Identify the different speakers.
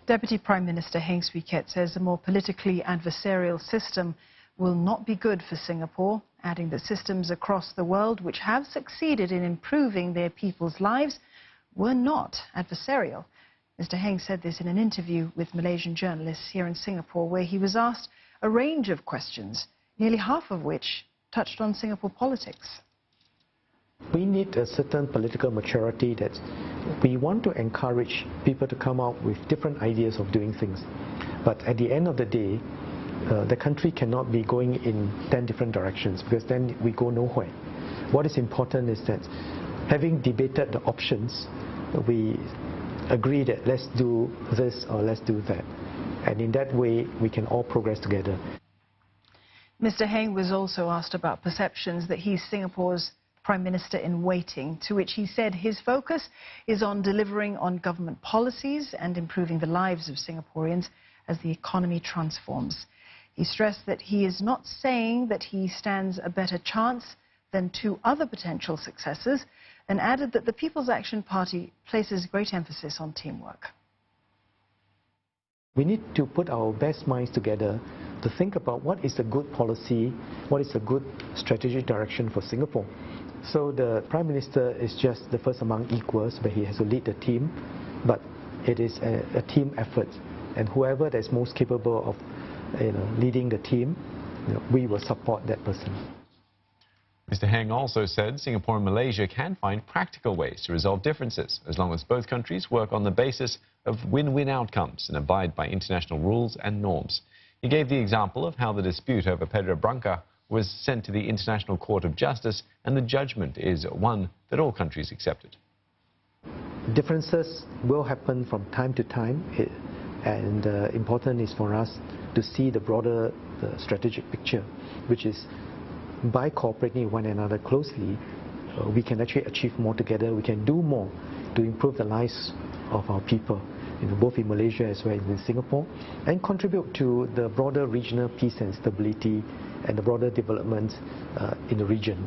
Speaker 1: Deputy Prime Minister Heng says a more politically adversarial system will not be good for Singapore, adding that systems across the world which have succeeded in improving their people's lives were not adversarial. Mr. Heng said this in an interview with Malaysian journalists here in Singapore, where he was asked a range of questions, nearly half of which touched on Singapore politics.
Speaker 2: We need a certain political maturity that we want to encourage people to come out with different ideas of doing things. But at the end of the day, the country cannot be going in 10 different directions, because then we go nowhere. What is important is that having debated the options, we agree that let's do this or let's do that. And in that way, we can all progress together.
Speaker 1: Mr. Heng was also asked about perceptions that he's Singapore's Prime Minister in waiting, to which he said his focus is on delivering on government policies and improving the lives of Singaporeans as the economy transforms. He stressed that he is not saying that he stands a better chance than two other potential successors, and added that the People's Action Party places great emphasis on teamwork.
Speaker 2: We need to put our best minds together to think about what is a good policy, what is a good strategic direction for Singapore. So the Prime Minister is just the first among equals, but he has to lead the team. But it is a team effort, and whoever that is most capable of leading the team, we will support that person.
Speaker 3: Mr. Heng also said Singapore and Malaysia can find practical ways to resolve differences, as long as both countries work on the basis of win-win outcomes and abide by international rules and norms. He gave the example of how the dispute over Pedra Branca was sent to the International Court of Justice, and the judgment is one that all countries accepted.
Speaker 2: Differences will happen from time to time, and important is for us to see the broader strategic picture, which is by cooperating with one another closely, we can actually achieve more together. We can do more to improve the lives of our people, both in Malaysia as well as in Singapore, and contribute to the broader regional peace and stability and the broader development in the region.